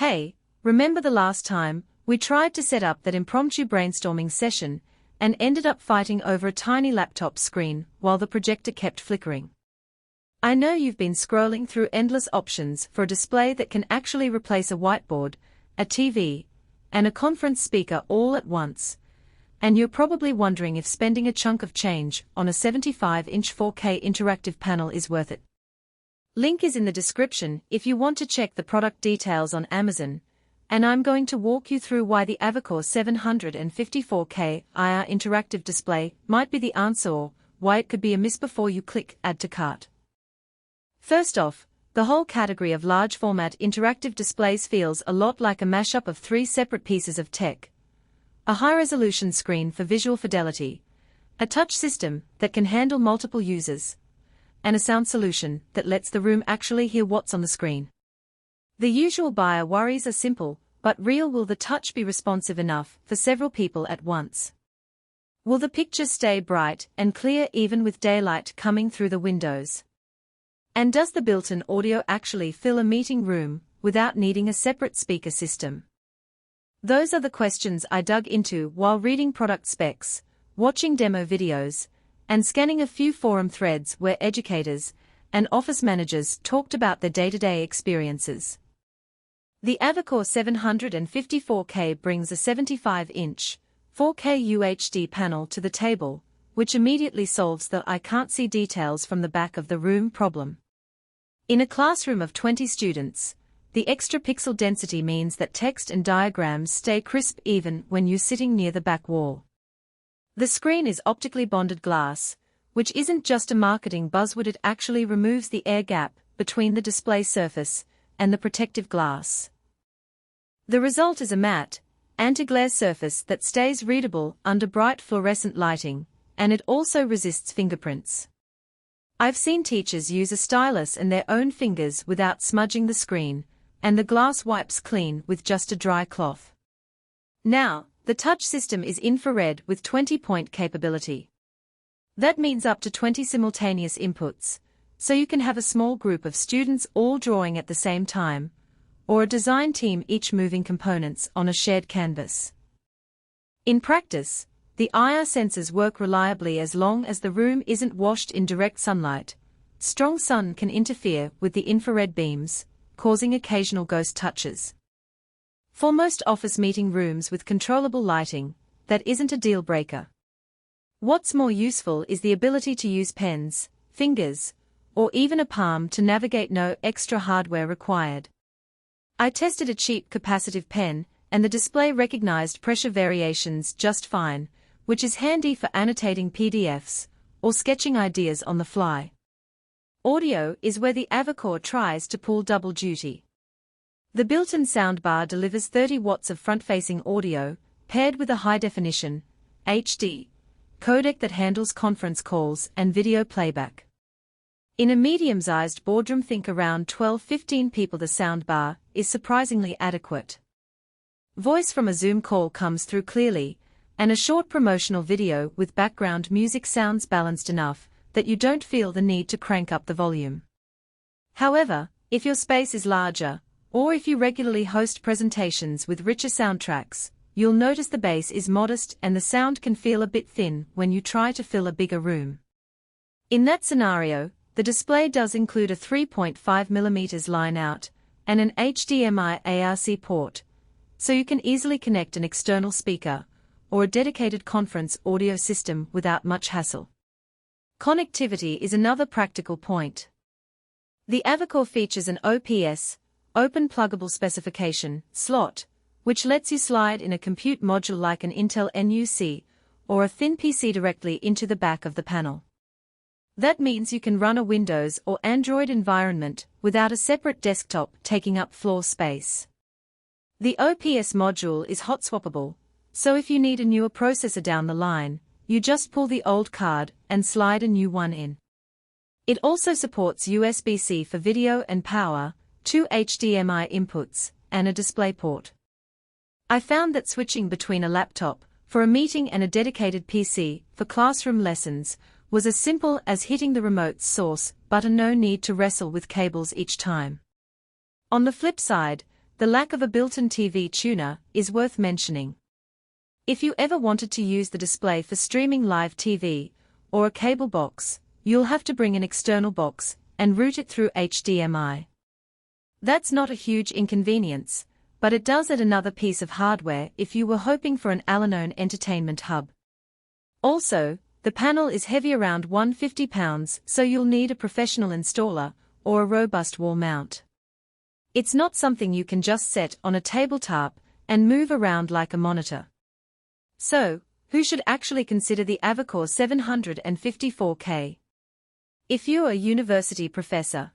Hey, remember the last time we tried to set up that impromptu brainstorming session and ended up fighting over a tiny laptop screen while the projector kept flickering? I know you've been scrolling through endless options for a display that can actually replace a whiteboard, a TV, and a conference speaker all at once, and you're probably wondering if spending a chunk of change on a 75-inch 4K interactive panel is worth it. Link is in the description if you want to check the product details on Amazon, and I'm going to walk you through why the Avocor 754K IR interactive display might be the answer or why it could be a miss before you click Add to Cart. First off, the whole category of large format interactive displays feels a lot like a mashup of three separate pieces of tech: a high-resolution screen for visual fidelity, a touch system that can handle multiple users, and a sound solution that lets the room actually hear what's on the screen. The usual buyer worries are simple, but real. Will the touch be responsive enough for several people at once? Will the picture stay bright and clear even with daylight coming through the windows? And does the built-in audio actually fill a meeting room without needing a separate speaker system? Those are the questions I dug into while reading product specs, watching demo videos, and scanning a few forum threads where educators and office managers talked about their day-to-day experiences. The Avocor 754K brings a 75-inch, 4K UHD panel to the table, which immediately solves the "I can't see details from the back of the room" problem. In a classroom of 20 students, the extra pixel density means that text and diagrams stay crisp even when you're sitting near the back wall. The screen is optically bonded glass, which isn't just a marketing buzzword. It actually removes the air gap between the display surface and the protective glass. The result is a matte, anti-glare surface that stays readable under bright fluorescent lighting, and it also resists fingerprints. I've seen teachers use a stylus and their own fingers without smudging the screen, and the glass wipes clean with just a dry cloth. Now, the touch system is infrared with 20-point capability. That means up to 20 simultaneous inputs, so you can have a small group of students all drawing at the same time, or a design team each moving components on a shared canvas. In practice, the IR sensors work reliably as long as the room isn't washed in direct sunlight. Strong sun can interfere with the infrared beams, causing occasional ghost touches. For most office meeting rooms with controllable lighting, that isn't a deal breaker. What's more useful is the ability to use pens, fingers, or even a palm to navigate. No extra hardware required. I tested a cheap capacitive pen, and the display recognized pressure variations just fine, which is handy for annotating PDFs or sketching ideas on the fly. Audio is where the Avocor tries to pull double duty. The built-in soundbar delivers 30 watts of front-facing audio, paired with a high-definition, HD, codec that handles conference calls and video playback. In a medium-sized boardroom, think around 12-15 people, the soundbar is surprisingly adequate. Voice from a Zoom call comes through clearly, and a short promotional video with background music sounds balanced enough that you don't feel the need to crank up the volume. However, if your space is larger, or if you regularly host presentations with richer soundtracks, you'll notice the bass is modest and the sound can feel a bit thin when you try to fill a bigger room. In that scenario, the display does include a 3.5mm line out and an HDMI ARC port, so you can easily connect an external speaker or a dedicated conference audio system without much hassle. Connectivity is another practical point. The Avocor features an OPS, Open Pluggable Specification, slot, which lets you slide in a compute module like an Intel NUC or a thin PC directly into the back of the panel. That means you can run a Windows or Android environment without a separate desktop taking up floor space. The OPS module is hot swappable, so if you need a newer processor down the line, you just pull the old card and slide a new one in. It also supports USB-C for video and power, 2 HDMI inputs, and a DisplayPort. I found that switching between a laptop for a meeting and a dedicated PC for classroom lessons was as simple as hitting the remote source button. No need to wrestle with cables each time. On the flip side, the lack of a built-in TV tuner is worth mentioning. If you ever wanted to use the display for streaming live TV, or a cable box, you'll have to bring an external box and route it through HDMI. That's not a huge inconvenience, but it does add another piece of hardware if you were hoping for an Al-Anon entertainment hub. Also, the panel is heavy, around 150 pounds, so you'll need a professional installer or a robust wall mount. It's not something you can just set on a tabletop and move around like a monitor. So, who should actually consider the Avocor 754K? If you're a university professor,